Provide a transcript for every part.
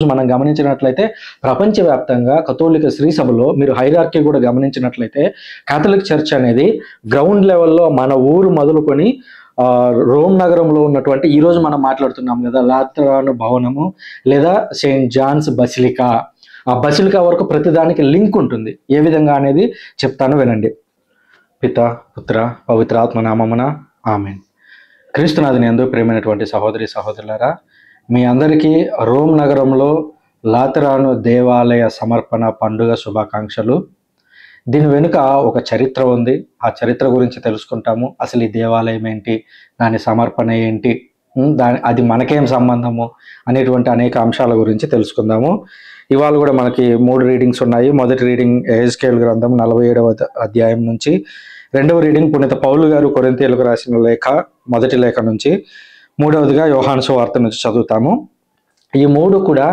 మనం గమనించినట్లయితే ప్రపంచవ్యాప్తంగా కథోలిక శ్రీ సభలో మీరు హైరార్కీ కూడా గమనించినట్లయితే కాథలిక్ చర్చ్ అనేది గ్రౌండ్ లెవెల్లో మన ఊరు మొదలుకొని రోమ్ నగరంలో ఉన్నటువంటి ఈరోజు మనం మాట్లాడుతున్నాం కదా లాతరాను భవనము లేదా సెయింట్ జాన్స్ బసిలికా, ఆ బసిలికా వరకు ప్రతిదానికి లింక్ ఉంటుంది. ఏ విధంగా అనేది చెప్తాను వినండి. పిత పుత్ర పవిత్రాత్మ నామమున ఆమేన్. క్రీస్తునాథుని యందు ప్రియమైనటువంటి సహోదరి సహోదరులారా, మీ అందరికీ రోమ్ నగరంలో లాతరాను దేవాలయ సమర్పణ పండుగ శుభాకాంక్షలు. దీని వెనుక ఒక చరిత్ర ఉంది. ఆ చరిత్ర గురించి తెలుసుకుంటాము. అసలు ఈ దేవాలయం ఏంటి, దాని సమర్పణ ఏంటి, అది మనకేం సంబంధము అనేటువంటి అనేక అంశాల గురించి తెలుసుకుందాము. ఇవాళ కూడా మనకి 3 రీడింగ్స్ ఉన్నాయి. మొదటి రీడింగ్ ఎహెజ్కేలు గ్రంథం 47వ అధ్యాయం నుంచి, రెండవ రీడింగ్ పునీత పౌలు గారు కొరింథీయులకు రాసిన లేఖ మొదటి లేఖ నుంచి, మూడవదిగా యోహాను సువార్త నుంచి చదువుతాము. ఈ 3 కూడా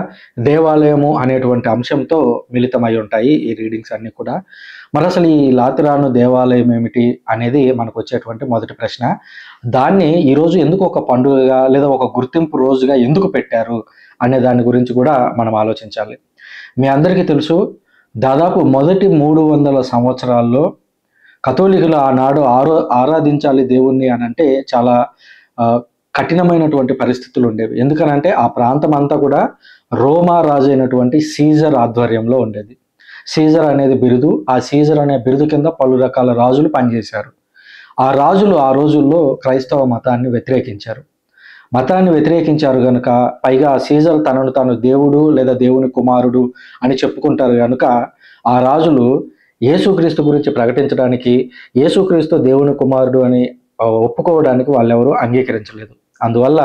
దేవాలయము అనేటువంటి అంశంతో మిళితమై ఉంటాయి ఈ రీడింగ్స్ అన్ని కూడా. మరి అసలు ఈ లాతరాను దేవాలయం ఏమిటి అనేది మనకు వచ్చేటువంటి మొదటి ప్రశ్న. దాన్ని ఈరోజు ఎందుకు ఒక పండుగగా లేదా ఒక గుర్తింపు రోజుగా ఎందుకు పెట్టారు అనే దాని గురించి కూడా మనం ఆలోచించాలి. మీ అందరికీ తెలుసు, దాదాపు మొదటి 300 సంవత్సరాల్లో కథోలికులు ఆనాడు ఆరాధించాలి దేవుణ్ణి అని అంటే చాలా కఠినమైనటువంటి పరిస్థితులు ఉండేవి. ఎందుకనంటే ఆ ప్రాంతం అంతా కూడా రోమా రాజు అయినటువంటి సీజర్ ఆధ్వర్యంలో ఉండేది. సీజర్ అనేది బిరుదు. ఆ సీజర్ అనే బిరుదు కింద పలు రకాల రాజులు పనిచేశారు. ఆ రాజులు ఆ రోజుల్లో క్రైస్తవ మతాన్ని వ్యతిరేకించారు కనుక, పైగా సీజర్ తనను తాను దేవుడు లేదా దేవుని కుమారుడు అని చెప్పుకుంటారు కనుక, ఆ రాజులు యేసుక్రీస్తు గురించి ప్రకటించడానికి, యేసుక్రీస్తు దేవుని కుమారుడు అని ఒప్పుకోవడానికి వాళ్ళెవరూ అంగీకరించలేదు. అందువల్ల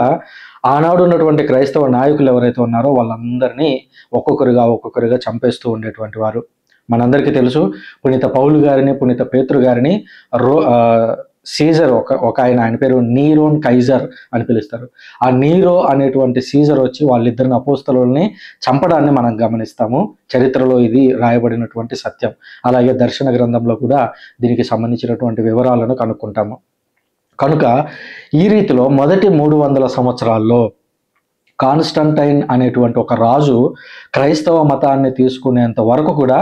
ఆనాడు ఉన్నటువంటి క్రైస్తవ నాయకులు ఎవరైతే ఉన్నారో వాళ్ళందరినీ ఒక్కొక్కరుగా చంపేస్తూ ఉండేటువంటి వారు. మనందరికీ తెలుసు, పునీత పౌలు గారిని, పునీత పేతురు గారిని సీజర్ ఒక ఆయన పేరు నీరోన్ కైజర్ అని పిలుస్తారు. ఆ నీరో అనేటువంటి సీజర్ వచ్చి వాళ్ళిద్దరిని అపోస్తలుల్ని చంపడాన్ని మనం గమనిస్తాము. చరిత్రలో ఇది రాయబడినటువంటి సత్యం. అలాగే దర్శన గ్రంథంలో కూడా దీనికి సంబంధించినటువంటి వివరాలను కనుక్కుంటాము. కనుక ఈ రీతిలో మొదటి 300 సంవత్సరాల్లో కాన్స్టంటైన్ అనేటువంటి ఒక రాజు క్రైస్తవ మతాన్ని తీసుకునేంత వరకు కూడా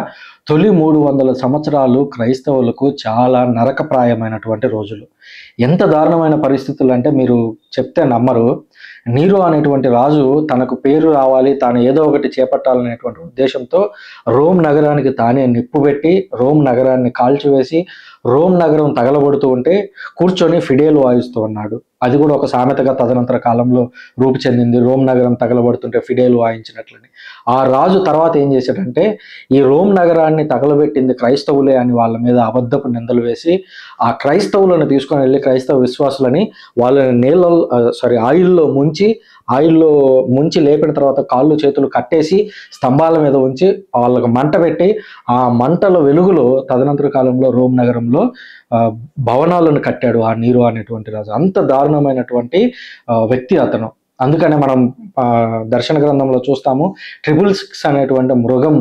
తొలి 300 సంవత్సరాలు క్రైస్తవులకు చాలా నరకప్రాయమైనటువంటి రోజులు. ఎంత దారుణమైన పరిస్థితులు అంటే మీరు చెప్తే నమ్మరు. నీరో అనేటువంటి రాజు తనకు పేరు రావాలి, తాను ఏదో ఒకటి చేపట్టాలనేటువంటి ఉద్దేశంతో రోమ్ నగరానికి తానే నిప్పు పెట్టి రోమ్ నగరాన్ని కాల్చివేసి రోమ్ నగరం తగలబడుతూ ఉంటే కూర్చొని ఫిడేలు వాయిస్తూ ఉన్నాడు. అది కూడా ఒక సామెతగా తదనంతర కాలంలో రూపు చెందింది. రోమ్ నగరం తగలబడుతుంటే ఫిడేలు వాయించినట్లని. ఆ రాజు తర్వాత ఏం చేశాడంటే, ఈ రోమ్ నగరాన్ని తగలబెట్టింది క్రైస్తవులే అని వాళ్ళ మీద అబద్ధపు నిందలు వేసి ఆ క్రైస్తవులను తీసుకొని వెళ్ళి, క్రైస్తవ విశ్వాసులని వాళ్ళని ఆయిల్లో ముంచి లేపిన తర్వాత కాళ్ళు చేతులు కట్టేసి స్తంభాల మీద ఉంచి వాళ్ళకు మంట పెట్టి, ఆ మంటల వెలుగులో తదనంతర కాలంలో రోమ్ నగరంలో భవనాలను కట్టాడు ఆ నీరో అనేటువంటి రాజు. అంత దారుణమైనటువంటి వ్యక్తి అతను. అందుకనే మనం దర్శన గ్రంథంలో చూస్తాము, 666 అనేటువంటి మృగం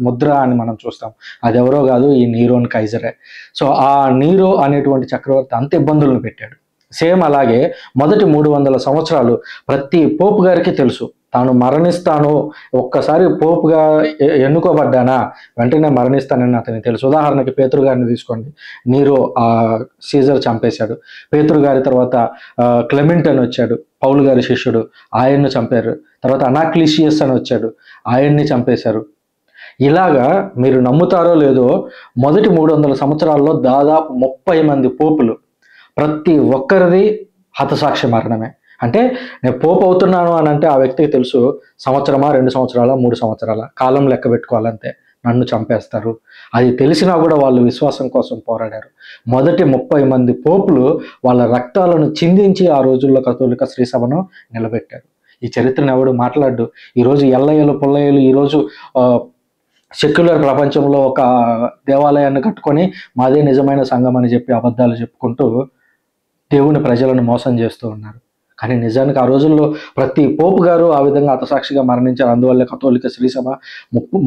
ముద్ర అని మనం చూస్తాం. అది ఎవరో కాదు, ఈ నీరోన్ కైజరే. సో ఆ నీరో అనేటువంటి చక్రవర్తి అంత ఇబ్బందులను పెట్టాడు. సేమ్ అలాగే మొదటి 300 సంవత్సరాలు ప్రతి పోపు గారికి తెలుసు, తాను మరణిస్తాను, ఒక్కసారి పోపుగా ఎన్నుకోబడ్డానా వెంటనే మరణిస్తానని అతనికి తెలుసు. ఉదాహరణకి పేతురు గారిని తీసుకోండి. నీరో సీజర్ చంపేశాడు. పేతురు గారి తర్వాత క్లెమెంట్ అని వచ్చాడు, పౌలు గారి శిష్యుడు, ఆయన్ను చంపారు. తర్వాత అనాక్లిషియస్ అని వచ్చాడు, ఆయన్ని చంపేశారు. ఇలాగా మీరు నమ్ముతారో లేదో, మొదటి 300 సంవత్సరాల్లో దాదాపు 30 మంది పోపులు, ప్రతి ఒక్కరిది హతసాక్షి మరణమే. అంటే నేను పోపు అవుతున్నాను అని అంటే ఆ వ్యక్తికి తెలుసు, సంవత్సరమా 2 సంవత్సరాల 3 సంవత్సరాల కాలం లెక్క పెట్టుకోవాలంతే, నన్ను చంపేస్తారు. అది తెలిసినా కూడా వాళ్ళు విశ్వాసం కోసం పోరాడారు. మొదటి 30 మంది పోపులు వాళ్ళ రక్తాలను చిందించి ఆ రోజుల్లో కథోలిక శ్రీ సభను నిలబెట్టారు. ఈ చరిత్రను ఎవడు మాట్లాడు. ఈరోజు ఎల్లయ్యలు పుల్లయ్యలు ఈరోజు సెక్యులర్ ప్రపంచంలో ఒక దేవాలయాన్ని కట్టుకొని మాదే నిజమైన సంఘం అని చెప్పి అబద్ధాలు చెప్పుకుంటూ దేవుని ప్రజలను మోసం చేస్తూ ఉన్నారు. కానీ నిజానికి ఆ రోజుల్లో ప్రతి పోపు గారు ఆ విధంగా హతసాక్షిగా మరణించారు. అందువల్ల కథోలిక శ్రీ సభ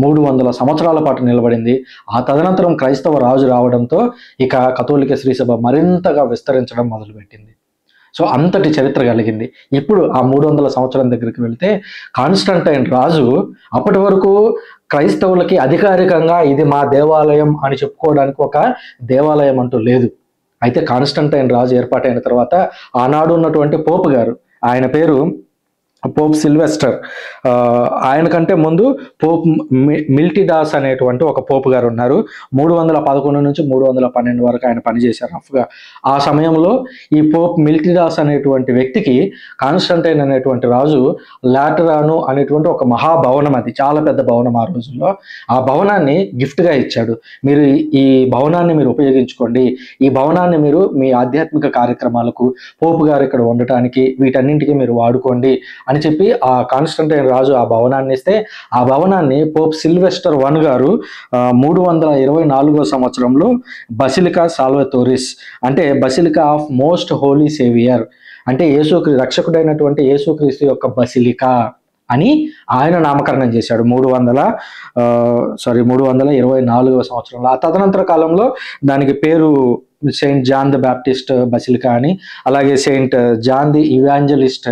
300 సంవత్సరాల పాటు నిలబడింది. ఆ తదనంతరం క్రైస్తవ రాజు రావడంతో ఇక కథోలిక శ్రీ సభ మరింతగా విస్తరించడం మొదలుపెట్టింది. సో అంతటి చరిత్ర కలిగింది. ఇప్పుడు ఆ 300 సంవత్సరం దగ్గరికి వెళ్తే కాన్స్టంటైన్ రాజు అప్పటి వరకు క్రైస్తవులకి అధికారికంగా ఇది మా దేవాలయం అని చెప్పుకోవడానికి ఒక దేవాలయం అంటూ లేదు. అయితే కాన్స్టంటైన్ రాజు ఏర్పాటైన తర్వాత ఆనాడు ఉన్నటువంటి పోపు గారు, ఆయన పేరు పోప్ సిల్వెస్టర్, ఆయన కంటే ముందు పోప్ మిల్టిడాస్ అనేటువంటి ఒక పోపు గారు ఉన్నారు. 311 నుంచి 312 వరకు ఆయన పనిచేశారు రఫ్గా. ఆ సమయంలో ఈ పోప్ మిల్టిడాస్ అనేటువంటి వ్యక్తికి కాన్స్టంటైన్ అనేటువంటి రాజు లాటరాను అనేటువంటి ఒక మహాభవనం, అది చాలా పెద్ద భవనం ఆ రోజుల్లో, ఆ భవనాన్ని గిఫ్ట్గా ఇచ్చాడు. మీరు ఈ భవనాన్ని మీరు ఉపయోగించుకోండి, ఈ భవనాన్ని మీరు మీ ఆధ్యాత్మిక కార్యక్రమాలకు, పోపు గారు ఇక్కడ ఉండటానికి, వీటన్నింటికి మీరు వాడుకోండి అని చెప్పి ఆ కాన్స్టంటైన్ రాజు ఆ భవనాన్ని ఇస్తే, ఆ భవనాన్ని పోప్ సిల్వెస్టర్ I గారు 324 సంవత్సరంలో బసిలికా సాల్వతోరిస్, అంటే basilica of most Holi saviour, అంటే రక్షకుడైనటువంటి యేసుక్రీస్తు యొక్క బసిలికా అని ఆయన నామకరణం చేశాడు 324 సంవత్సరంలో. ఆ తదనంతర కాలంలో దానికి పేరు Saint John the Baptist basilica అని, అలాగే Saint John the evangelist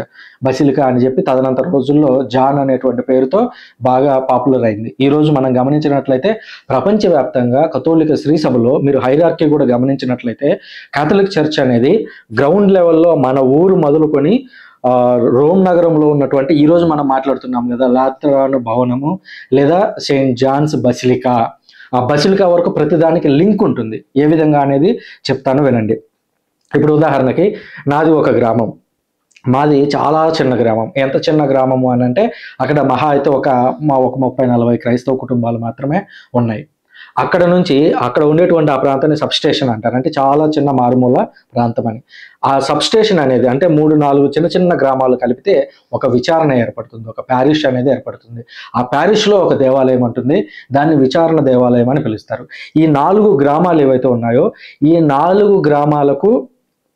basilica అని చెప్పి తదనంతర రోజుల్లో జాన్ అనేటువంటి పేరుతో బాగా పాపులర్ అయింది. ఈ రోజు మనం గమనించినట్లయితే ప్రపంచవ్యాప్తంగా కథోలిక శ్రీ సభలో మీరు హైరార్కీ కూడా గమనించినట్లయితే కాథలిక్ చర్చ్ అనేది గ్రౌండ్ లెవెల్లో మన ఊరు మొదలుకొని రోమ్ నగరంలో ఉన్నటువంటి, ఈరోజు మనం మాట్లాడుతున్నాం కదా లాతరాను భవనము లేదా సెయింట్ జాన్స్ బసిలికా, ఆ బసిలికా వరకు ప్రతిదానికి లింక్ ఉంటుంది. ఏ విధంగా అనేది చెప్తాను వినండి. ఇప్పుడు ఉదాహరణకి నాది ఒక గ్రామం, మాది చాలా చిన్న గ్రామం. ఎంత చిన్న గ్రామము అని అంటే అక్కడ మహా అయితే ఒక 30-40 క్రైస్తవ కుటుంబాలు మాత్రమే ఉన్నాయి. అక్కడ నుంచి అక్కడ ఉండేటువంటి ఆ ప్రాంతాన్ని సబ్స్టేషన్ అంటారు, అంటే చాలా చిన్న మారుమూల ప్రాంతం అని. ఆ సబ్స్టేషన్ అనేది అంటే 3-4 చిన్న చిన్న గ్రామాలు కలిపితే ఒక విచారణ ఏర్పడుతుంది, ఒక ప్యారిష్ అనేది ఏర్పడుతుంది. ఆ ప్యారిష్లో ఒక దేవాలయం ఉంటుంది, దాన్ని విచారణ దేవాలయం అని పిలుస్తారు. ఈ 4 గ్రామాలు ఏవైతే ఉన్నాయో ఈ 4 గ్రామాలకు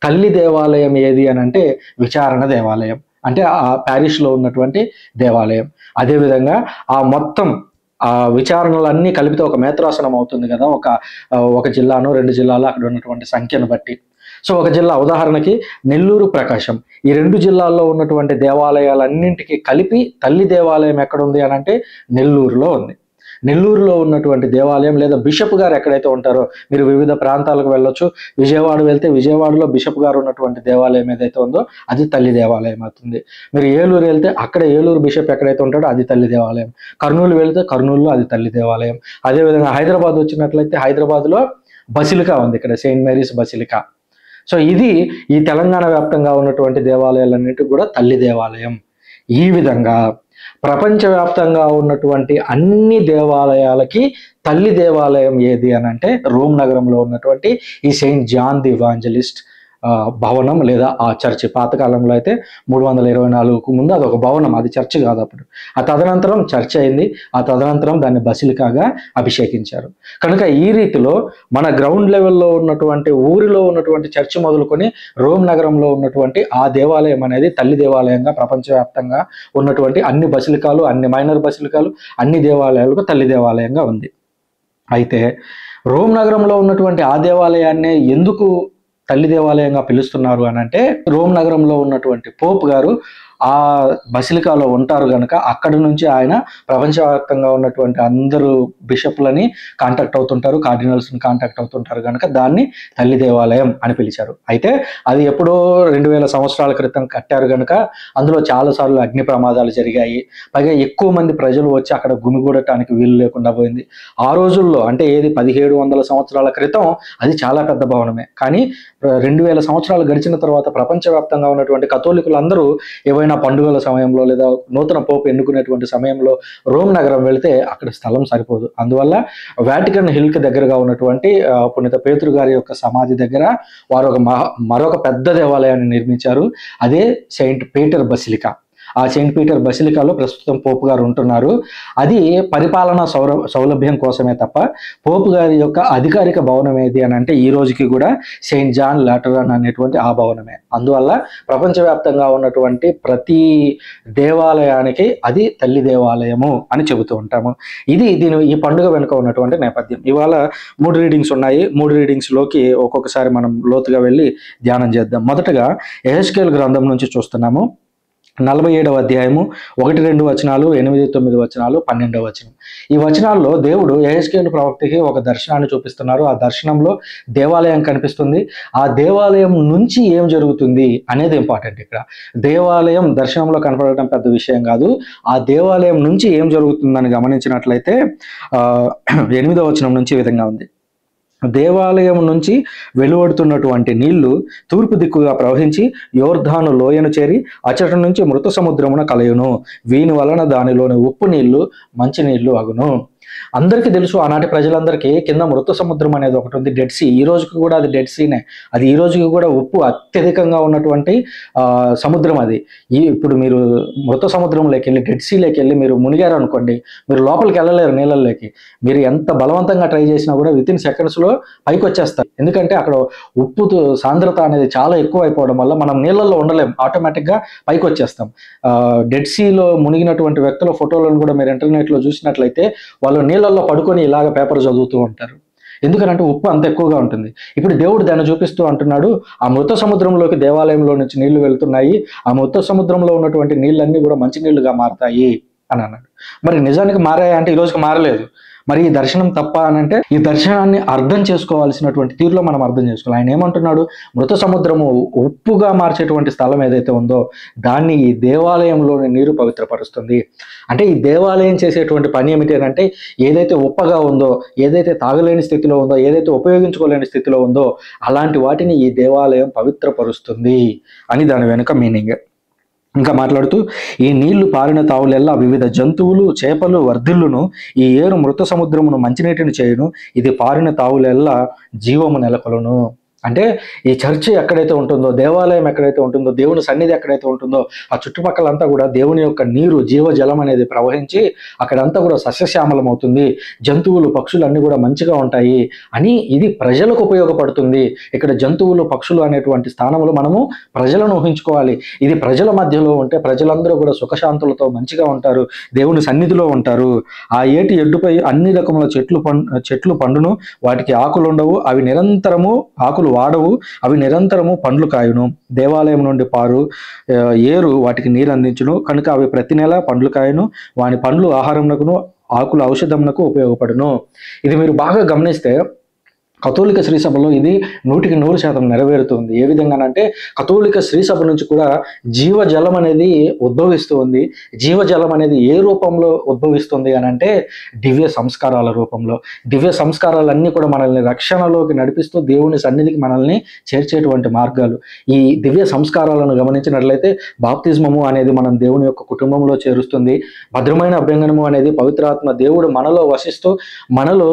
తల్లి దేవాలయం ఏది అని అంటే విచారణ దేవాలయం, అంటే ఆ ప్యారిష్లో ఉన్నటువంటి దేవాలయం. అదేవిధంగా ఆ మొత్తం ఆ విచారణలన్నీ కలిపితే ఒక మేత్రాసనం అవుతుంది కదా, ఒక జిల్లాను 2 జిల్లాలు అక్కడ ఉన్నటువంటి సంఖ్యను బట్టి. సో ఒక జిల్లా ఉదాహరణకి నెల్లూరు, ప్రకాశం, ఈ 2 జిల్లాల్లో ఉన్నటువంటి దేవాలయాలన్నింటికి కలిపి తల్లి దేవాలయం ఎక్కడుంది అని అంటే నెల్లూరులో ఉంది. నెల్లూరులో ఉన్నటువంటి దేవాలయం లేదా బిషప్ గారు ఎక్కడైతే ఉంటారో, మీరు వివిధ ప్రాంతాలకు వెళ్ళొచ్చు. విజయవాడ వెళ్తే విజయవాడలో బిషప్ గారు ఉన్నటువంటి దేవాలయం ఏదైతే ఉందో అది తల్లి దేవాలయం అవుతుంది. మీరు ఏలూరు వెళ్తే అక్కడ ఏలూరు బిషప్ ఎక్కడైతే ఉంటాడో అది తల్లి దేవాలయం. కర్నూలు వెళ్తే కర్నూలులో అది తల్లి దేవాలయం. అదేవిధంగా హైదరాబాద్ వచ్చినట్లయితే హైదరాబాద్లో బసిలికా ఉంది, ఇక్కడ సెయింట్ మేరీస్ బసిలికా. సో ఇది ఈ తెలంగాణ వ్యాప్తంగా ఉన్నటువంటి దేవాలయాలన్నింటికి కూడా తల్లి దేవాలయం. ఈ విధంగా ప్రపంచవ్యాప్తంగా ఉన్నటువంటి అన్ని దేవాలయాలకి తల్లి దేవాలయం ఏది అని అంటే రోమ్ నగరంలో ఉన్నటువంటి ఈ సెయింట్ జాన్ ది ఇవాంజలిస్ట్ భవనం లేదా ఆ చర్చి. పాతకాలంలో అయితే 324కు ముందు అదొక భవనం, అది చర్చి కాదు అప్పుడు. ఆ తదనంతరం చర్చ్ అయింది, ఆ తదనంతరం దాన్ని బసిలికాగా అభిషేకించారు. కనుక ఈ రీతిలో మన గ్రౌండ్ లెవెల్లో ఉన్నటువంటి ఊరిలో ఉన్నటువంటి చర్చి మొదలుకొని రోమ్ నగరంలో ఉన్నటువంటి ఆ దేవాలయం అనేది తల్లి దేవాలయంగా ప్రపంచవ్యాప్తంగా ఉన్నటువంటి అన్ని బసిలికాలు, అన్ని మైనర్ బసిలికాలు, అన్ని దేవాలయాలకు తల్లి దేవాలయంగా ఉంది. అయితే రోమ్ నగరంలో ఉన్నటువంటి ఆ దేవాలయాన్నే ఎందుకు తల్లి దేవాలయంగా పిలుస్తున్నారు అని అంటే, రోమ్ నగరంలో ఉన్నటువంటి పోప్ గారు ఆ బసిలికాలో ఉంటారు కనుక అక్కడి నుంచి ఆయన ప్రపంచవ్యాప్తంగా ఉన్నటువంటి అందరూ బిషప్లని కాంటాక్ట్ అవుతుంటారు, కార్డినల్స్ని కాంటాక్ట్ అవుతుంటారు కనుక దాన్ని తల్లి దేవాలయం అని పిలిచారు. అయితే అది ఎప్పుడో 2000 సంవత్సరాల క్రితం కట్టారు కనుక అందులో చాలాసార్లు అగ్ని ప్రమాదాలు జరిగాయి. పైగా ఎక్కువ మంది ప్రజలు వచ్చి అక్కడ గుమిగూడటానికి వీలు లేకుండా పోయింది. ఆ రోజుల్లో అంటే 1700 సంవత్సరాల క్రితం అది చాలా పెద్ద భవనమే. కానీ 2000 సంవత్సరాలు గడిచిన తర్వాత ప్రపంచవ్యాప్తంగా ఉన్నటువంటి కథోలికులందరూ ఏవైనా పండుగల సమయంలో లేదా నూతన పోపు ఎన్నుకునేటువంటి సమయంలో రోమ్ నగరం వెళితే అక్కడ స్థలం సరిపోదు. అందువల్ల వాటికన్ హిల్కి దగ్గరగా ఉన్నటువంటి పునీత పేతురు గారి యొక్క సమాధి దగ్గర వారు మరొక పెద్ద దేవాలయాన్ని నిర్మించారు. అదే సెయింట్ పీటర్ బసిలికా. ఆ సెయింట్ పీటర్ బసిలికాలో ప్రస్తుతం పోపు గారు ఉంటున్నారు. అది పరిపాలనా సౌలభ్యం కోసమే తప్ప పోపు గారి యొక్క అధికారిక భవనం ఏది అని అంటే ఈ రోజుకి కూడా సెయింట్ జాన్ లాటరన్ అనేటువంటి ఆ భవనమే. అందువల్ల ప్రపంచవ్యాప్తంగా ఉన్నటువంటి ప్రతి దేవాలయానికి అది తల్లి దేవాలయము అని చెబుతూ ఉంటాము. ఈ పండుగ వెనుక ఉన్నటువంటి నేపథ్యం. ఇవాళ 3 రీడింగ్స్ ఉన్నాయి. 3 రీడింగ్స్ లోకి ఒక్కొక్కసారి మనం లోతుగా వెళ్ళి ధ్యానం చేద్దాం. మొదటగా యెహెజ్కేలు గ్రంథం నుంచి చూస్తున్నాము. 47వ అధ్యాయము 1-2 వచనాలు, 8-9 వచనాలు, 12వ వచనం. ఈ వచనాల్లో దేవుడు యెహెజ్కేలు ప్రవక్తకి ఒక దర్శనాన్ని చూపిస్తున్నారు. ఆ దర్శనంలో దేవాలయం కనిపిస్తుంది. ఆ దేవాలయం నుంచి ఏం జరుగుతుంది అనేది ఇంపార్టెంట్. ఇక్కడ దేవాలయం దర్శనంలో కనపడటం పెద్ద విషయం కాదు. ఆ దేవాలయం నుంచి ఏం జరుగుతుందని గమనించినట్లయితే 8వ వచనం నుంచి ఈ విధంగా ఉంది. దేవాలయం నుంచి వెలువడుతున్నటువంటి నీళ్లు తూర్పు దిక్కుగా ప్రవహించి యోర్ధాను లోయను చేరి అచట నుంచి మృత సముద్రమున కలయును. వీని వలన దానిలోని ఉప్పు నీళ్లు మంచి నీళ్లు అగును. అందరికీ తెలుసు, ఆనాటి ప్రజలందరికీ కింద మృత సముద్రం అనేది ఒకటి ఉంది, డెడ్ సీ. ఈ రోజుకి కూడా అది డెడ్ సీనే. అది ఈ రోజుకి కూడా ఉప్పు అత్యధికంగా ఉన్నటువంటి సముద్రం అది. ఇప్పుడు మీరు మృత సముద్రంలోకి వెళ్ళి, డెడ్ సీలోకి వెళ్ళి మీరు మునిగారు అనుకోండి, మీరు లోపలికి వెళ్ళలేరు నీళ్ళల్లోకి. మీరు ఎంత బలవంతంగా ట్రై చేసినా కూడా వితిన్ సెకండ్స్లో పైకి వచ్చేస్తారు. ఎందుకంటే అక్కడ ఉప్పు సాంద్రత అనేది చాలా ఎక్కువ అయిపోవడం వల్ల మనం నీళ్ళల్లో ఉండలేం, ఆటోమేటిక్గా పైకి వచ్చేస్తాం. డెడ్ సీలో మునిగినటువంటి వ్యక్తుల ఫోటోలను కూడా మీరు ఇంటర్నెట్లో చూసినట్లయితే వాళ్ళు నీళ్ళల్లో పడుకొని ఇలాగ పేపర్ చదువుతూ ఉంటారు. ఎందుకంటే ఉప్పు అంత ఎక్కువగా ఉంటుంది. ఇప్పుడు దేవుడు దాన్ని చూపిస్తూ అంటున్నాడు, ఆ మృత సముద్రంలోకి దేవాలయంలో నుంచి నీళ్లు వెళ్తున్నాయి, ఆ మృత సముద్రంలో ఉన్నటువంటి నీళ్ళన్నీ కూడా మంచి నీళ్లుగా మారతాయి అని అన్నాడు. మరి నిజానికి మారాయా అంటే ఈ రోజుకి మారలేదు. మరి ఈ దర్శనం తప్ప అని అంటే ఈ దర్శనాన్ని అర్థం చేసుకోవాల్సినటువంటి తీరులో మనం అర్థం చేసుకోవాలి. ఆయన ఏమంటున్నాడు, మృత సముద్రము ఉప్పుగా మార్చేటువంటి స్థలం ఏదైతే ఉందో దాన్ని ఈ దేవాలయంలోని నీరు పవిత్రపరుస్తుంది. అంటే ఈ దేవాలయం చేసేటువంటి పని ఏమిటి అని అంటే ఏదైతే ఉప్పగా ఉందో, ఏదైతే తాగలేని స్థితిలో ఉందో, ఏదైతే ఉపయోగించుకోలేని స్థితిలో ఉందో అలాంటి వాటిని ఈ దేవాలయం పవిత్రపరుస్తుంది అని దాని వెనుక మీనింగ్. ఇంకా మాట్లాడుతూ, ఈ నీళ్లు పారిన తావులెల్లా వివిధ జంతువులు చేపలు వర్ధిల్లును, ఈ ఏరు మృత సముద్రమును మంచినీటిని చేయును, ఇది పారిన తావులెల్లా జీవము నెలకొలను. అంటే ఈ చర్చి ఎక్కడైతే ఉంటుందో, దేవాలయం ఎక్కడైతే ఉంటుందో, దేవుని సన్నిధి ఎక్కడైతే ఉంటుందో ఆ చుట్టుపక్కలంతా కూడా దేవుని యొక్క నీరు, జీవజలం అనేది ప్రవహించి అక్కడంతా కూడా సస్యశ్యామలం అవుతుంది, జంతువులు పక్షులు అన్నీ కూడా మంచిగా ఉంటాయి అని ఇది ప్రజలకు ఉపయోగపడుతుంది. ఇక్కడ జంతువులు పక్షులు అనేటువంటి స్థానంలో మనము ప్రజలను ఊహించుకోవాలి. ఇది ప్రజల మధ్యలో ఉంటే ప్రజలందరూ కూడా సుఖశాంతులతో మంచిగా ఉంటారు, దేవుని సన్నిధిలో ఉంటారు. ఆ ఏటి ఎడ్డుపై అన్ని రకముల చెట్లు పండును, వాటికి ఆకులు ఉండవు, అవి నిరంతరము ఆకులు వాడవు, అవి నిరంతరము పండ్లు కాయును. దేవాలయం నుండి పారు ఏరు వాటికి నీరు అందించును, కనుక అవి ప్రతి నెల పండ్లు కాయును. వాని పండ్లు ఆహారమునకును ఆకులు ఔషధమునకు ఉపయోగపడును. ఇది మీరు బాగా గమనిస్తే కథోలిక శ్రీసభలో ఇది 100% నెరవేరుతుంది. ఏ విధంగానంటే కథోలిక శ్రీసభ నుంచి కూడా జీవజలం అనేది ఉద్భవిస్తూ ఉంది. జీవజలం అనేది ఏ రూపంలో ఉద్భవిస్తుంది అని అంటే దివ్య సంస్కారాల రూపంలో. దివ్య సంస్కారాలన్నీ కూడా మనల్ని రక్షణలోకి నడిపిస్తూ దేవుని సన్నిధికి మనల్ని చేర్చేటువంటి మార్గాలు. ఈ దివ్య సంస్కారాలను గమనించినట్లయితే బాప్తిజమము అనేది మనం దేవుని యొక్క కుటుంబంలో చేరుస్తుంది. భద్రమైన అభ్యంగనము అనేది పవిత్రాత్మ దేవుడు మనలో వసిస్తూ మనలో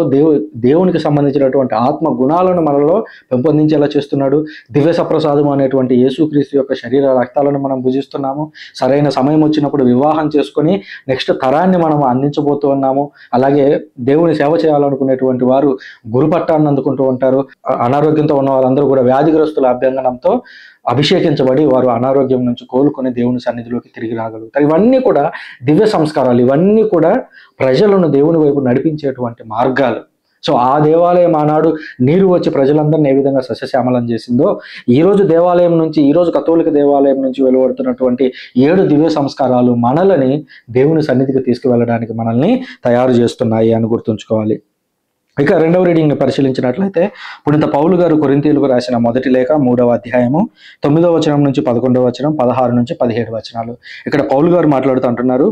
దేవునికి సంబంధించినటువంటి ఆత్మ గుణాలను మనలో పెంపొందించేలా చేస్తున్నాడు. దివ్య సప్రసాదము అనేటువంటి యేసుక్రీస్తు యొక్క శరీర రక్తాలను మనం భుజిస్తున్నాము. సరైన సమయం వచ్చినప్పుడు వివాహం చేసుకొని నెక్స్ట్ తరాన్ని మనం అందించబోతూ ఉన్నాము. అలాగే దేవుని సేవ చేయాలనుకునేటువంటి వారు గురుపట్టాన్ని అందుకుంటూ ఉంటారు. అనారోగ్యంతో ఉన్న వారందరూ కూడా వ్యాధిగ్రస్తుల అభ్యంగనంతో అభిషేకించబడి వారు అనారోగ్యం నుంచి కోలుకొని దేవుని సన్నిధిలోకి తిరిగి రాగలుగుతారు. ఇవన్నీ కూడా దివ్య సంస్కారాలు, ఇవన్నీ కూడా ప్రజలను దేవుని వైపు నడిపించేటువంటి మార్గాలు. సో ఆ దేవాలయం ఆనాడు నీరు వచ్చి ప్రజలందరినీ ఏ విధంగా సస్యశ్యామలం చేసిందో ఈరోజు దేవాలయం నుంచి, ఈరోజు కథోలిక దేవాలయం నుంచి వెలువడుతున్నటువంటి 7 దివ్య సంస్కారాలు మనల్ని దేవుని సన్నిధికి తీసుకువెళ్ళడానికి మనల్ని తయారు చేస్తున్నాయి అని గుర్తుంచుకోవాలి. ఇక రెండవ రీడింగ్ని పరిశీలించినట్లయితే పునీత పౌలు గారు కొరింథీయులకు రాసిన మొదటి లేఖ 3వ అధ్యాయము 9వ వచనం నుంచి 11వ వచనం, 16 నుంచి 17 వచనాలు. ఇక్కడ పౌలు గారు మాట్లాడుతూ అంటున్నారు,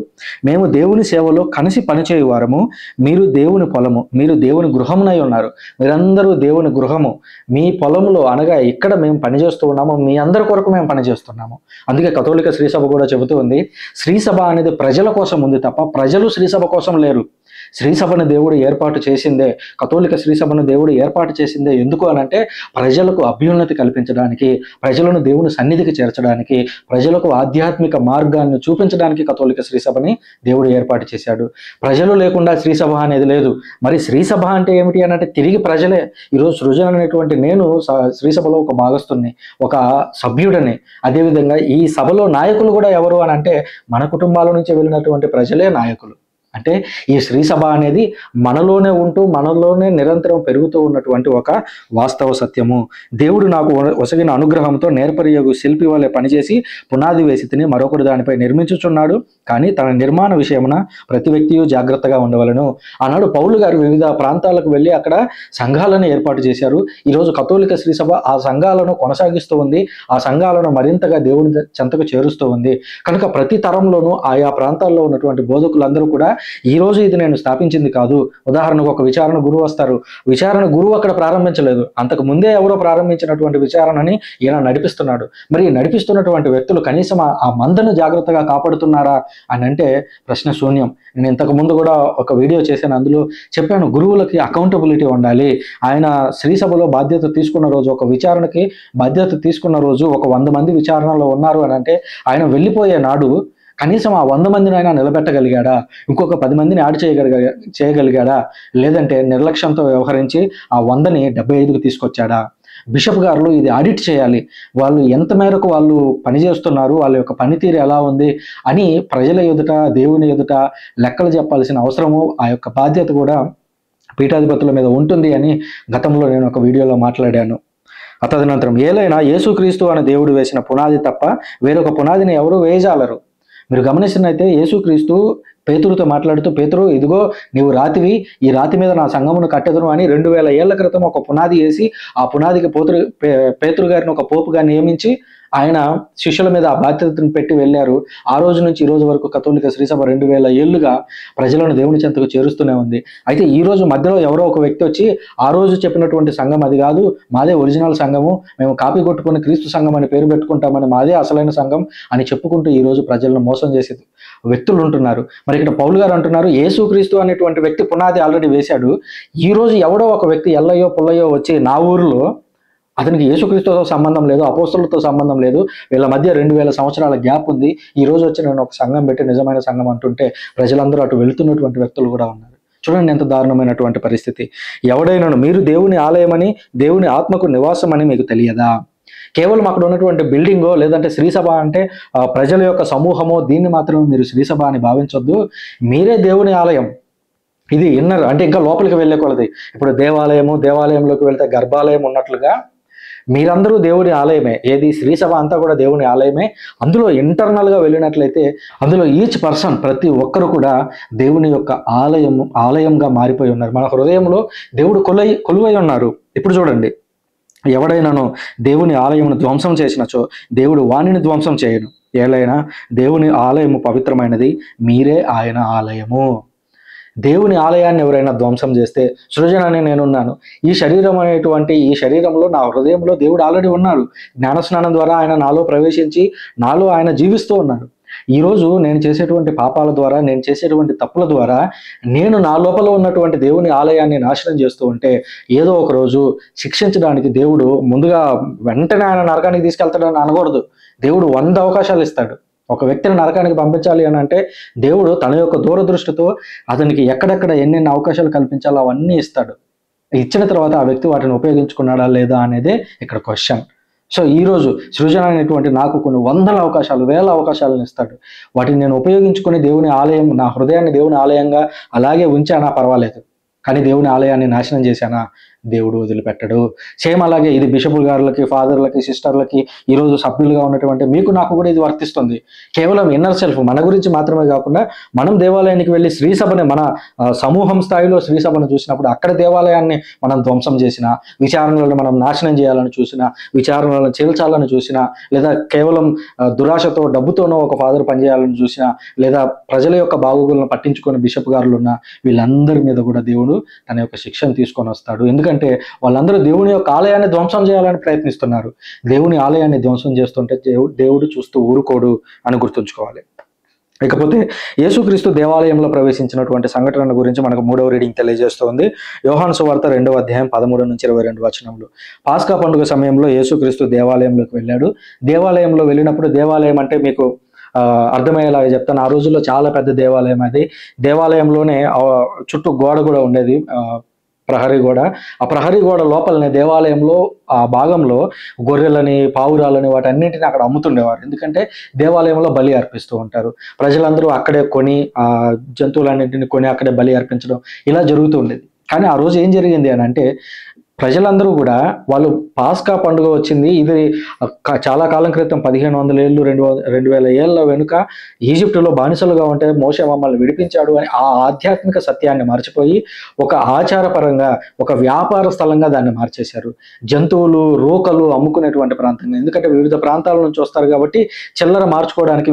మేము దేవుని సేవలో కలిసి పనిచేయు వారము, మీరు దేవుని పొలము, మీరు దేవుని గృహమునై ఉన్నారు. మీరందరూ దేవుని గృహము. మీ పొలంలో అనగా ఇక్కడ మేము పనిచేస్తూ ఉన్నాము, మీ అందరి కొరకు మేము పనిచేస్తున్నాము. అందుకే కథోలిక శ్రీసభ కూడా చెబుతూ ఉంది, శ్రీసభ అనేది ప్రజల కోసం ఉంది తప్ప ప్రజలు శ్రీసభ కోసం లేరు. శ్రీసభను దేవుడు ఏర్పాటు చేసిందే, కథోలిక శ్రీసభను దేవుడు ఏర్పాటు చేసిందే ఎందుకు అనంటే ప్రజలకు అభ్యున్నతి కల్పించడానికి, ప్రజలను దేవుని సన్నిధికి చేర్చడానికి, ప్రజలకు ఆధ్యాత్మిక మార్గాన్ని చూపించడానికి కథోలిక శ్రీసభని దేవుడు ఏర్పాటు చేశాడు. ప్రజలు లేకుండా శ్రీసభ అనేది లేదు. మరి శ్రీసభ అంటే ఏమిటి అనంటే తిరిగి ప్రజలే. ఈరోజు సృజన అనేటువంటి నేను శ్రీసభలో ఒక భాగస్తుని, ఒక సభ్యుడని. అదేవిధంగా ఈ సభలో నాయకులు కూడా ఎవరు అని అంటే మన కుటుంబాల నుంచి వెళ్ళినటువంటి ప్రజలే నాయకులు. అంటే ఈ శ్రీసభ అనేది మనలోనే ఉంటూ మనలోనే నిరంతరం పెరుగుతూ ఉన్నటువంటి ఒక వాస్తవ సత్యము. దేవుడు నాకు ఒసగిన అనుగ్రహంతో నేర్పరియగు శిల్పి వలె పనిచేసి పునాది వేసి తిని మరొకరు దానిపై నిర్మించుచున్నాడు. కానీ తన నిర్మాణ విషయమున ప్రతి వ్యక్తియు జాగ్రత్తగా ఉండవలను. ఆనాడు పౌలు గారు వివిధ ప్రాంతాలకు వెళ్ళి అక్కడ సంఘాలను ఏర్పాటు చేశారు. ఈరోజు కథోలిక శ్రీసభ ఆ సంఘాలను కొనసాగిస్తూ ఉంది. ఆ సంఘాలను మరింతగా దేవుని చెంతకు చేరుస్తూ ఉంది. కనుక ప్రతి తరంలోనూ ఆయా ప్రాంతాల్లో ఉన్నటువంటి బోధకులందరూ కూడా ఈ రోజు ఇది నేను స్థాపించింది కాదు. ఉదాహరణకు ఒక విచారణ గురువు వస్తారు. విచారణ గురువు అక్కడ ప్రారంభించలేదు, అంతకు ముందే ఎవరో ప్రారంభించినటువంటి విచారణని ఈయన నడిపిస్తున్నాడు. మరి నడిపిస్తున్నటువంటి వ్యక్తులు కనీసం ఆ మందను జాగ్రత్తగా కాపాడుతున్నారా అని అంటే ప్రశ్న శూన్యం. నేను ఇంతకు ముందు కూడా ఒక వీడియో చేశాను, అందులో చెప్పాను గురువులకి అకౌంటబిలిటీ ఉండాలి. ఆయన శ్రీసభలో బాధ్యత తీసుకున్న రోజు, ఒక విచారణకి బాధ్యత తీసుకున్న రోజు ఒక 100 మంది విచారణలో ఉన్నారు అని అంటే ఆయన వెళ్ళిపోయే నాడు కనీసం ఆ 100 మందిని అయినా నిలబెట్టగలిగాడా, ఇంకొక 10 మందిని యాడ్ చేయగలిగాడా, లేదంటే నిర్లక్ష్యంతో వ్యవహరించి ఆ 100ని 75కి తీసుకొచ్చాడా? బిషప్ గారు ఇది ఆడిట్ చేయాలి. వాళ్ళు ఎంత మేరకు వాళ్ళు పనిచేస్తున్నారు, వాళ్ళ యొక్క పనితీరు ఎలా ఉంది అని ప్రజల ఎదుట, దేవుని ఎదుట లెక్కలు చెప్పాల్సిన అవసరము, ఆ యొక్క బాధ్యత కూడా పీఠాధిపతుల మీద ఉంటుంది అని గతంలో నేను ఒక వీడియోలో మాట్లాడాను. తదనంతరం ఏలైనా యేసుక్రీస్తు అనే దేవుడు వేసిన పునాది తప్ప వేరొక పునాదిని ఎవరు వేయజాలరు. మీరు గమనిస్తున్నైతే యేసుక్రీస్తు పేతురుతో మాట్లాడుతూ, పేతురు ఇదిగో నీవు రాతివి, ఈ రాతి మీద నా సంఘమును కట్టెదను అని 2000 ఏళ్ల క్రితం ఒక పునాది వేసి ఆ పునాదికి పేతురు గారిని ఒక పోపుగా నియమించి ఆయన శిష్యుల మీద ఆ బాధ్యతను పెట్టి వెళ్ళారు. ఆ రోజు నుంచి ఈ రోజు వరకు కథోలిక శ్రీసభ 2000 ఏళ్లుగా ప్రజలను దేవుని చెంతకు చేరుస్తూనే ఉంది. అయితే ఈ రోజు మధ్యలో ఎవరో ఒక వ్యక్తి వచ్చి ఆ రోజు చెప్పినటువంటి సంఘం అది కాదు, మాదే ఒరిజినల్ సంఘము, మేము కాపీ కొట్టుకుని క్రీస్తు సంఘం అని పేరు పెట్టుకుంటామని, మాదే అసలైన సంఘం అని చెప్పుకుంటూ ఈ రోజు ప్రజలను మోసం చేసే వ్యక్తులు ఉంటున్నారు. మరి ఇక్కడ పౌలు గారు అంటున్నారు యేసుక్రీస్తు అనేటువంటి వ్యక్తి పునాది ఆల్రెడీ వేశాడు. ఈ రోజు ఎవడో ఒక వ్యక్తి ఎల్లయ్యో పుల్లయ్యో వచ్చి నా ఊరిలో, అతనికి యేసుక్రీస్తుతో సంబంధం లేదు, అపోస్తలులతో సంబంధం లేదు, వీళ్ళ మధ్య 2000 సంవత్సరాల గ్యాప్ ఉంది, ఈ రోజు వచ్చి నేను ఒక సంఘం పెట్టి నిజమైన సంఘం అంటుంటే ప్రజలందరూ అటు వెళుతున్నటువంటి వ్యక్తులు కూడా ఉన్నారు. చూడండి ఎంత దారుణమైనటువంటి పరిస్థితి. ఎవడైనాను మీరు దేవుని ఆలయమని, దేవుని ఆత్మకు నివాసమని మీకు తెలియదా? కేవలం అక్కడ ఉన్నటువంటి బిల్డింగో లేదంటే శ్రీసభ అంటే ప్రజల యొక్క సమూహమో, దీన్ని మాత్రమే మీరు శ్రీసభ అని భావించొద్దు. మీరే దేవుని ఆలయం. ఇది ఇన్నర్ అంటే ఇంకా లోపలికి వెళ్ళే కొలది. ఇప్పుడు దేవాలయంలోకి వెళ్తే గర్భాలయం ఉన్నట్లుగా మీరందరూ దేవుని ఆలయమే. ఏది శ్రీసభ అంతా కూడా దేవుని ఆలయమే. అందులో ఇంటర్నల్గా వెళ్ళినట్లయితే అందులో ఈచ్ పర్సన్, ప్రతి ఒక్కరు కూడా దేవుని యొక్క ఆలయంగా మారిపోయి ఉన్నారు. మన హృదయంలో దేవుడు కొలువై ఉన్నారు. ఇప్పుడు చూడండి, ఎవడైనాను దేవుని ఆలయమును ధ్వంసం చేసినచో దేవుడు వాణిని ధ్వంసం చేయను. ఏలైనా దేవుని ఆలయము పవిత్రమైనది, మీరే ఆయన ఆలయము. దేవుని ఆలయాన్ని ఎవరైనా ధ్వంసం చేస్తే, సృజన అని నేనున్నాను, ఈ శరీరం అనేటువంటి ఈ శరీరంలో నా హృదయంలో దేవుడు ఆల్రెడీ ఉన్నారు. జ్ఞానస్నానం ద్వారా ఆయన నాలో ప్రవేశించి నాలో ఆయన జీవిస్తూ ఉన్నారు. ఈరోజు నేను చేసేటువంటి పాపాల ద్వారా, నేను చేసేటువంటి తప్పుల ద్వారా నేను నా లోపల ఉన్నటువంటి దేవుని ఆలయాన్ని నాశనం చేస్తూ ఉంటే ఏదో ఒక రోజు శిక్షించడానికి దేవుడు ముందుగా వెంటనే ఆయన నరకానికి తీసుకెళ్తాడని అనకూడదు. దేవుడు 100 అవకాశాలు ఇస్తాడు. ఒక వ్యక్తిని నరకానికి పంపించాలి అని అంటే దేవుడు తన యొక్క దూరదృష్టితో అతనికి ఎక్కడెక్కడ ఎన్నెన్ని అవకాశాలు కల్పించాలో అవన్నీ ఇస్తాడు. ఇచ్చిన తర్వాత ఆ వ్యక్తి వాటిని ఉపయోగించుకున్నాడా లేదా అనేదే ఇక్కడ క్వశ్చన్. సో ఈరోజు సృజన అనేటువంటి నాకు కొన్ని 100 అవకాశాలు, 1000 అవకాశాలను ఇస్తాడు. వాటిని నేను ఉపయోగించుకుని దేవుని ఆలయం, నా హృదయాన్ని దేవుని ఆలయంగా అలాగే ఉంచానా పర్వాలేదు, కానీ దేవుని ఆలయాన్ని నాశనం చేశానా దేవుడు వదిలిపెట్టడు. సేమ్ అలాగే ఇది బిషపుల్ గారులకి, ఫాదర్లకి, సిస్టర్లకి, ఈరోజు సభ్యులుగా ఉన్నటువంటి మీకు నాకు కూడా ఇది వర్తిస్తుంది. కేవలం ఇన్నర్ సెల్ఫ్ మన గురించి మాత్రమే కాకుండా మనం దేవాలయానికి వెళ్ళి శ్రీసభని, మన సమూహం స్థాయిలో శ్రీసభను చూసినప్పుడు అక్కడ దేవాలయాన్ని మనం ధ్వంసం చేసినా, విచారణలను మనం నాశనం చేయాలని చూసినా, విచారణలను చేల్చాలని చూసినా, లేదా కేవలం దురాశతో డబ్బుతోనో ఒక ఫాదర్ పనిచేయాలని చూసినా, లేదా ప్రజల యొక్క బాగోగులను పట్టించుకొని బిషప్ గారులు ఉన్న వీళ్ళందరి మీద కూడా దేవుడు తన యొక్క శిక్షను తీసుకొని వస్తాడు. ఎందుకంటే వాళ్ళందరూ దేవుని యొక్క ఆలయాన్ని ధ్వంసం చేయాలని ప్రయత్నిస్తున్నారు. దేవుని ఆలయాన్ని ధ్వంసం చేస్తుంటే దేవుడు చూస్తూ ఊరుకోడు అని గుర్తుంచుకోవాలి. ఇకపోతే యేసుక్రీస్తు దేవాలయంలో ప్రవేశించినటువంటి సంఘటన గురించి మనకు 3వ రీడింగ్ తెలియజేస్తోంది. యోహాను సువార్త 2వ అధ్యాయం 13-22 వచనములు. పాస్కా పండుగ సమయంలో యేసుక్రీస్తు దేవాలయంలోకి వెళ్ళాడు. దేవాలయంలో వెళ్ళినప్పుడు, దేవాలయం అంటే మీకు అర్థమయ్యేలాగా చెప్తాను. ఆ రోజుల్లో చాలా పెద్ద దేవాలయం అది. దేవాలయంలోనే చుట్టూ గోడ కూడా ఉండేది, ప్రహరీ గోడ. ఆ ప్రహరీ గోడ లోపలనే దేవాలయంలో ఆ భాగంలో గొర్రెలని, పావురాలని వాటన్నింటిని అక్కడ అమ్ముతుండేవారు. ఎందుకంటే దేవాలయంలో బలి అర్పిస్తూ ఉంటారు. ప్రజలందరూ అక్కడే కొని ఆ జంతువులన్నింటిని కొని అక్కడే బలి అర్పించడం ఇలా జరుగుతూ ఉండేది. కానీ ఆ రోజు ఏం జరిగింది అని అంటే, ప్రజలందరూ కూడా వాళ్ళు పాస్కా పండుగ వచ్చింది, ఇది చాలా కాలం క్రితం 1500 ఏళ్ళు, 2000 ఏళ్ళ వెనుక ఈజిప్టులో బానిసలుగా ఉంటే మోషే మమ్మల్ని విడిపించాడు అని ఆ ఆధ్యాత్మిక సత్యాన్ని మర్చిపోయి ఒక ఆచారపరంగా, ఒక వ్యాపార స్థలంగా దాన్ని మార్చేశారు. జంతువులు, రోకలు అమ్ముకునేటువంటి ప్రాంతంగా. ఎందుకంటే వివిధ ప్రాంతాల నుంచి వస్తారు కాబట్టి చిల్లర మార్చుకోవడానికి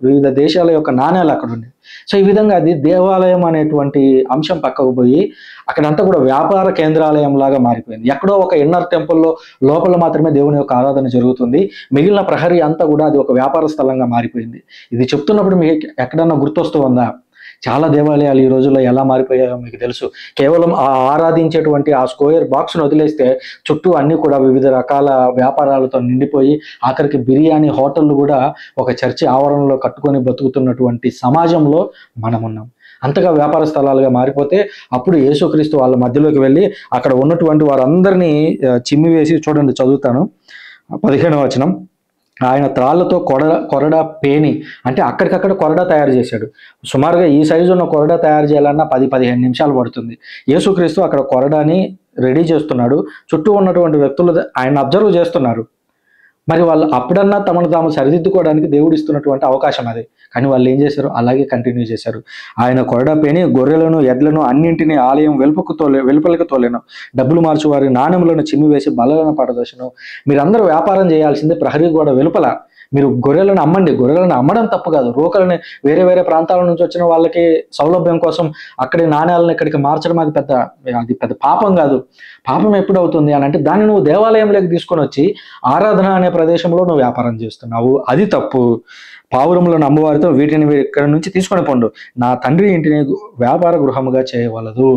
వివిధ దేశాల యొక్క నాణ్యాలు అక్కడ ఉండేవి. సో ఈ విధంగా అది దేవాలయం అనేటువంటి అంశం పక్కకు పోయి అక్కడంతా కూడా వ్యాపార కేంద్రాలయం లాగా మారిపోయింది. ఎక్కడో ఒక ఇన్నర్ టెంపుల్లో లోపల మాత్రమే దేవుని యొక్క ఆరాధన జరుగుతుంది, మిగిలిన ప్రహరీ అంతా కూడా అది ఒక వ్యాపార స్థలంగా మారిపోయింది. ఇది చెప్తున్నప్పుడు మీకు ఎక్కడన్నా గుర్తొస్తూ ఉందా? చాలా దేవాలయాలు ఈ రోజుల్లో ఎలా మారిపోయాయో మీకు తెలుసు. కేవలం ఆ ఆరాధించేటువంటి ఆ స్క్వేర్ బాక్స్ను వదిలేస్తే చుట్టూ అన్ని కూడా వివిధ రకాల వ్యాపారాలతో నిండిపోయి ఆఖరికి బిర్యానీ హోటళ్ళు కూడా ఒక చర్చి ఆవరణలో కట్టుకొని బతుకుతున్నటువంటి సమాజంలో మనం ఉన్నాం. అంతగా వ్యాపార స్థలాలుగా మారిపోతే అప్పుడు యేసుక్రీస్తు వాళ్ళ మధ్యలోకి వెళ్ళి అక్కడ ఉన్నటువంటి వారందరినీ చిమ్మివేసి, చూడండి చదువుతాను 15వ వచనం. ఆయన త్రాళ్ళతో కొరడా పేని, అంటే అక్కడికక్కడ కొరడా తయారు చేశాడు. సుమారుగా ఈ సైజు ఉన్న కొరడా తయారు చేయాలన్నా 10-15 నిమిషాలు పడుతుంది. యేసుక్రీస్తు అక్కడ కొరడాని రెడీ చేస్తున్నాడు. చుట్టూ ఉన్నటువంటి వ్యక్తులు ఆయన అబ్జర్వ్ చేస్తున్నారు. మరి వాళ్ళు అప్పుడన్నా తమను తాము సరిదిద్దుకోవడానికి దేవుడు ఇస్తున్నటువంటి అవకాశం అది. కానీ వాళ్ళు ఏం చేశారు? అలాగే కంటిన్యూ చేశారు. ఆయన కొరడా పేని గొర్రెలను, ఎడ్లను అన్నింటినీ ఆలయం వెలుపలికి తోలేను. డబ్బులు మార్చి వారి నాణెములను చిమ్మివేసి బల్లలను పడదోసను. మీరందరూ వ్యాపారం చేయాల్సిందే ప్రహరీ గోడ వెలుపల. మీరు గొర్రెలను అమ్మండి. గొర్రెలను అమ్మడం తప్పు కాదు. రోకలని వేరే వేరే ప్రాంతాల నుంచి వచ్చిన వాళ్ళకి సౌలభ్యం కోసం అక్కడి నాణ్యాలను ఇక్కడికి మార్చడం అది పెద్ద పాపం కాదు. పాపం ఎప్పుడు అవుతుంది అని అంటే, దాన్ని నువ్వు దేవాలయంలోకి తీసుకొని వచ్చి ఆరాధన అనే ప్రదేశంలో నువ్వు వ్యాపారం చేస్తున్నావు, అది తప్పు. పావురములను అమ్మవారితో వీటిని ఇక్కడ నుంచి తీసుకొని పండు. నా తండ్రి ఇంటిని వ్యాపార గృహముగా చేయవలదు.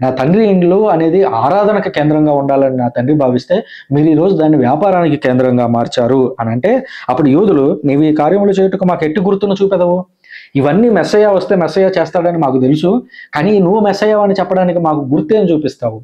నా తండ్రి ఇండ్లు అనేది ఆరాధనకు కేంద్రంగా ఉండాలని నా తండ్రి భావిస్తే మీరు ఈరోజు దాన్ని వ్యాపారానికి కేంద్రంగా మార్చారు అని అంటే, అప్పుడు యూదులు, నీవు ఈ కార్యములు చేయుటకు మాకు ఎట్టి గుర్తును చూపెదవు? ఇవన్నీ మెస్సయ్య వస్తే మెస్సయ్య చేస్తాడని మాకు తెలుసు, కానీ నువ్వు మెస్సయ్య అని చెప్పడానికి మాకు గుర్తేం చూపిస్తావు?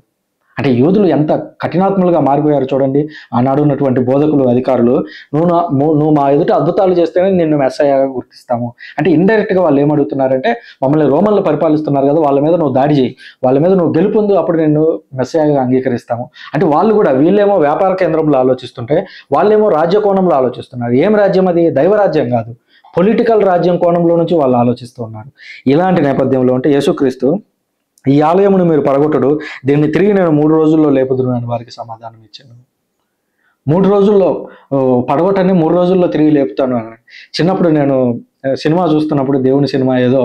అంటే యూదులు ఎంత కఠినాత్ములుగా మారిపోయారు చూడండి. ఆనాడు ఉన్నటువంటి బోధకులు, అధికారులు, నువ్వు మా ఎదుట అద్భుతాలు చేస్తేనే నిన్ను మెస్సయ్యగా గుర్తిస్తాము అంటే, ఇండైరెక్ట్గా వాళ్ళు ఏమడుగుతున్నారంటే, మమ్మల్ని రోమన్లు పరిపాలిస్తున్నారు కదా, వాళ్ళ మీద నువ్వు దాడి చేయి, వాళ్ళ మీద నువ్వు గెలుపొందు, అప్పుడు నిన్ను మెస్సయ్యగా అంగీకరిస్తాము అంటే. వాళ్ళు కూడా, వీళ్ళేమో వ్యాపార కేంద్రంలో ఆలోచిస్తుంటే వాళ్ళేమో రాజ్య కోణంలో ఆలోచిస్తున్నారు. ఏం రాజ్యం అది? దైవరాజ్యం కాదు, పొలిటికల్ రాజ్యం కోణంలో నుంచి వాళ్ళు ఆలోచిస్తూ ఉన్నారు. ఇలాంటి నేపథ్యంలో అంటే యేసుక్రీస్తు, ఈ ఆలయమును మీరు పడగొట్టడు, దీన్ని తిరిగి నేను 3 రోజుల్లో లేపుదును అని వారికి సమాధానం ఇచ్చాను. 3 రోజుల్లో పడగొట్టని, 3 రోజుల్లో తిరిగి లేపుతాను అని. చిన్నప్పుడు నేను సినిమా చూస్తున్నప్పుడు, దేవుని సినిమా ఏదో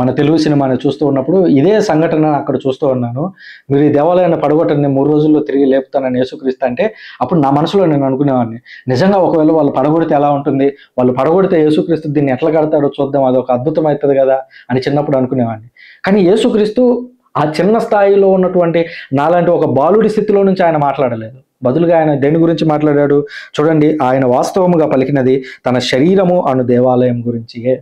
మన తెలుగు సినిమాని చూస్తూ ఉన్నప్పుడు ఇదే సంఘటన అక్కడ చూస్తూ ఉన్నాను. మీరు ఈ దేవాలయాన్ని పడగొట్టని, 3 రోజుల్లో తిరిగి లేపుతానని యేసుక్రీస్తు అంటే, అప్పుడు నా మనసులో నేను అనుకునేవాడిని, నిజంగా ఒకవేళ వాళ్ళు పడగొడితే ఎలా ఉంటుంది? వాళ్ళు పడగొడితే యేసుక్రీస్తు దీన్ని ఎట్లా కడతాడో చూద్దాం, అది ఒక అద్భుతం అవుతుంది కదా అని చిన్నప్పుడు అనుకునేవాడిని. కానీ యేసుక్రీస్తు ఆ చిన్న స్థాయిలో ఉన్నటువంటి నాలాంటి ఒక బాలుడి స్థితిలో నుంచి ఆయన మాట్లాడలేదు. బదులుగా ఆయన దేని గురించి మాట్లాడాడు చూడండి. ఆయన వాస్తవముగా పలికినది తన శరీరము అను దేవాలయం గురించియే.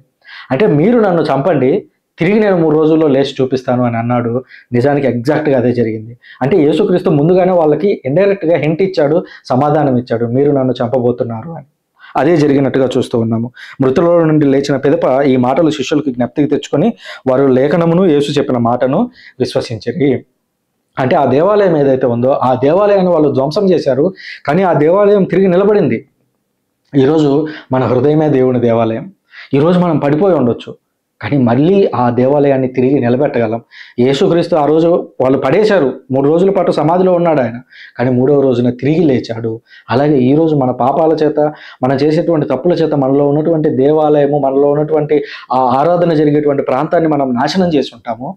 అంటే మీరు నన్ను చంపండి, తిరిగి నేను 3 రోజుల్లో లేచి చూపిస్తాను అని అన్నాడు. నిజానికి ఎగ్జాక్ట్గా అదే జరిగింది. అంటే యేసుక్రీస్తు ముందుగానే వాళ్ళకి ఇండైరెక్ట్గా హింట్ ఇచ్చాడు, సమాధానం ఇచ్చాడు, మీరు నన్ను చంపబోతున్నారు అని. అదే జరిగినట్టుగా చూస్తూ ఉన్నాము. మృతుల నుండి లేచిన పిదప ఈ మాటలు శిష్యులకు జ్ఞప్తికి తెచ్చుకొని వారు లేఖనమును యేసు చెప్పిన మాటను విశ్వసించిరి. అంటే ఆ దేవాలయం ఏదైతే ఉందో ఆ దేవాలయాన్ని వాళ్ళు ధ్వంసం చేశారు, కానీ ఆ దేవాలయం తిరిగి నిలబడింది. ఈరోజు మన హృదయమే దేవుని దేవాలయం. ఈరోజు మనం పడిపోయి ఉండొచ్చు, కానీ మళ్ళీ ఆ దేవాలయాన్ని తిరిగి నిలబెట్టగలం. యేసుక్రీస్తు ఆ రోజు వాళ్ళు పడేశారు, 3 రోజుల పాటు సమాధిలో ఉన్నాడు ఆయన, కానీ 3వ రోజున తిరిగి లేచాడు. అలాగే ఈరోజు మన పాపాల చేత, మనం చేసేటువంటి తప్పుల చేత మనలో ఉన్నటువంటి దేవాలయము, మనలో ఉన్నటువంటి ఆ ఆరాధన జరిగేటువంటి ప్రాంతాన్ని మనం నాశనం చేసి ఉంటాము.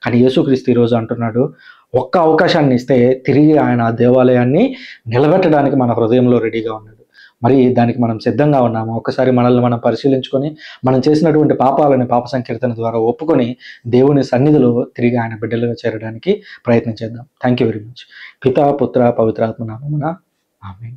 కానీ యేసుక్రీస్తు ఈరోజు అంటున్నాడు, ఒక్క అవకాశాన్ని ఇస్తే తిరిగి ఆయన ఆ దేవాలయాన్ని నిలబెట్టడానికి మన హృదయంలో రెడీగా ఉన్నాడు. మరి దానికి మనం సిద్ధంగా ఉన్నాము? ఒక్కసారి మనల్ని మనం పరిశీలించుకొని, మనం చేసినటువంటి పాపాలని పాప సంకీర్తన ద్వారా ఒప్పుకొని, దేవుని సన్నిధిలో తిరిగి ఆయన బిడ్డలుగా చేరడానికి ప్రయత్నం చేద్దాం. Thank you very much. పితా, పుత్ర, పవిత్రాత్మ నామమున ఆమేన్.